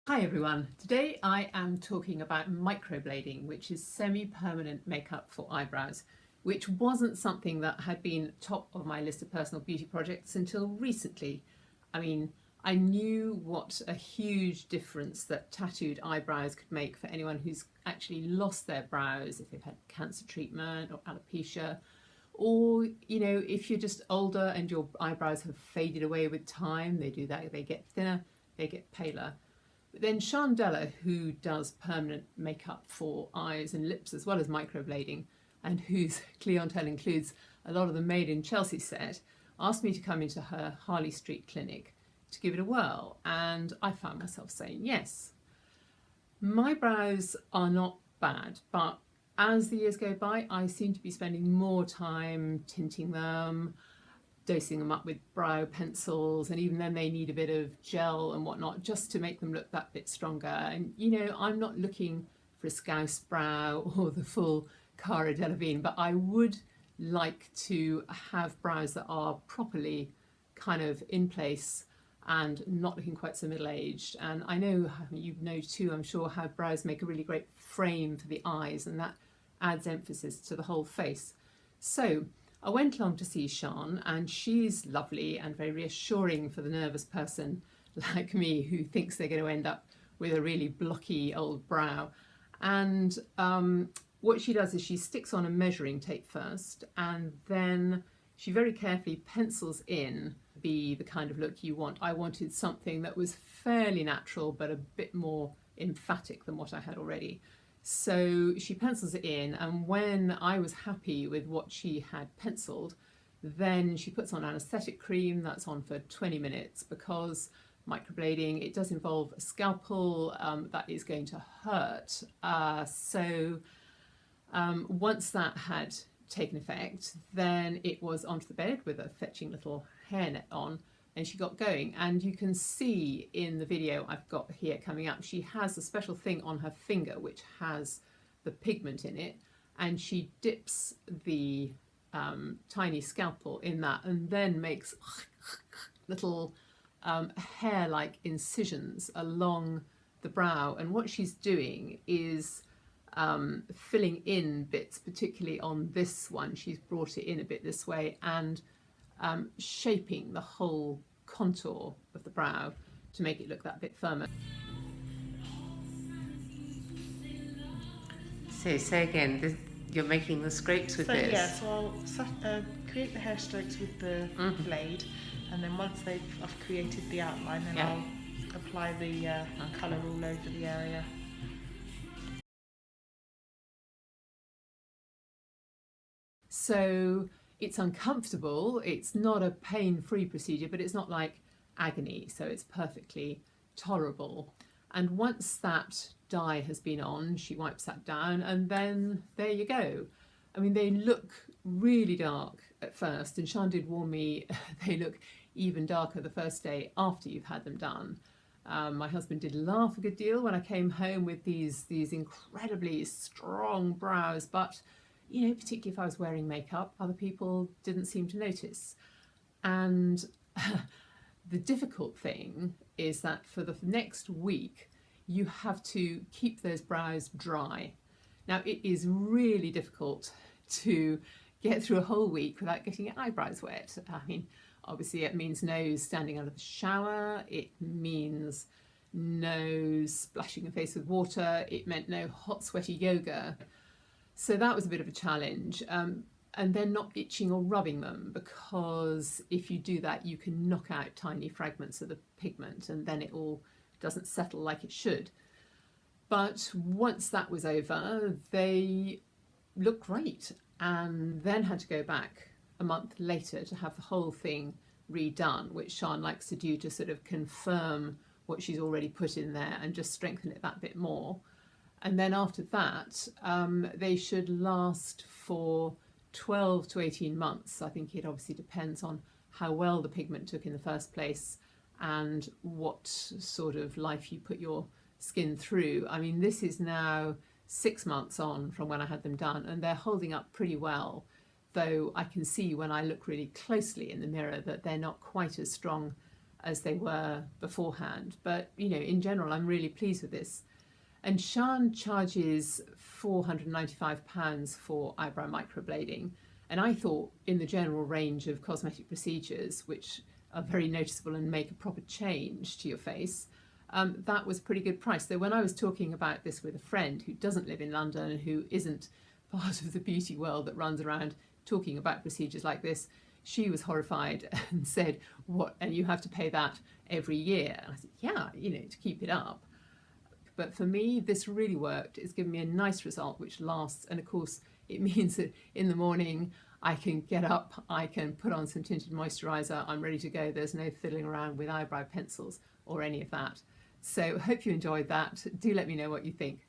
Hi everyone, today I am talking about microblading, which is semi-permanent makeup for eyebrows, which wasn't something that had been top of my list of personal beauty projects until recently. I mean, I knew what a huge difference that tattooed eyebrows could make for anyone who's actually lost their brows, if they've had cancer treatment or alopecia, or if you're just older and your eyebrows have faded away with time. They do that, they get thinner, they get paler. But then Sian Dellar, who does permanent makeup for eyes and lips as well as microblading, and whose clientele includes a lot of the Made in Chelsea set, asked me to come into her Harley Street clinic to give it a whirl, and I found myself saying yes. My brows are not bad, but as the years go by, I seem to be spending more time tinting them, dosing them up with brow pencils, and even then they need a bit of gel and whatnot just to make them look that bit stronger. And I'm not looking for a scouse brow or the full Cara Delevingne, but I would like to have brows that are properly kind of in place and not looking quite so middle-aged. And I know you know too, I'm sure, how brows make a really great frame for the eyes, and that adds emphasis to the whole face. So I went along to see Sian, and she's lovely and very reassuring for the nervous person like me who thinks they're going to end up with a really blocky old brow. And what she does is she sticks on a measuring tape first, and then she very carefully pencils in the kind of look you want. I wanted something that was fairly natural but a bit more emphatic than what I had already. So she pencils it in, and when I was happy with what she had penciled, then she puts on anaesthetic cream that's on for 20 minutes because microblading, it does involve a scalpel that is going to hurt. Once that had taken effect, then it was onto the bed with a fetching little hairnet on, and she got going. And you can see in the video I've got here coming up, she has a special thing on her finger which has the pigment in it, and she dips the tiny scalpel in that and then makes little hair-like incisions along the brow. And what she's doing is filling in bits, particularly on this one. She's brought it in a bit this way and shaping the whole contour of the brow to make it look that bit firmer. So say again, you're making the scrapes with this? Yeah, so I'll create the hair strokes with the blade, and then once I've created the outline, then I'll apply the colour all over the area. So it's uncomfortable, it's not a pain-free procedure, but it's not like agony, so it's perfectly tolerable. And once that dye has been on, she wipes that down, and then there you go. I mean, they look really dark at first, and Sian did warn me they look even darker the first day after you've had them done. My husband did laugh a good deal when I came home with these incredibly strong brows, but particularly if I was wearing makeup, other people didn't seem to notice. And the difficult thing is that for the next week, you have to keep those brows dry. Now, it is really difficult to get through a whole week without getting your eyebrows wet. I mean, obviously it means no standing under the shower, it means no splashing your face with water, it meant no hot sweaty yoga. So that was a bit of a challenge. And then not itching or rubbing them, because if you do that, you can knock out tiny fragments of the pigment and then it all doesn't settle like it should. But once that was over, they looked great, and then had to go back a month later to have the whole thing redone, which Sian likes to do to sort of confirm what she's already put in there and just strengthen it that bit more. And then after that, they should last for 12 to 18 months. I think it obviously depends on how well the pigment took in the first place and what sort of life you put your skin through. I mean, this is now 6 months on from when I had them done, and they're holding up pretty well, though I can see when I look really closely in the mirror that they're not quite as strong as they were beforehand. But, you know, in general, I'm really pleased with this. And Sian charges £495 for eyebrow microblading. And I thought in the general range of cosmetic procedures, which are very noticeable and make a proper change to your face, that was a pretty good price. So when I was talking about this with a friend who doesn't live in London and who isn't part of the beauty world that runs around talking about procedures like this, she was horrified and said, "What? And you have to pay that every year?" And I said, "Yeah, you know, to keep it up." But for me, this really worked. It's given me a nice result which lasts. And of course, it means that in the morning, I can get up, I can put on some tinted moisturiser, I'm ready to go. There's no fiddling around with eyebrow pencils or any of that. So hope you enjoyed that. Do let me know what you think.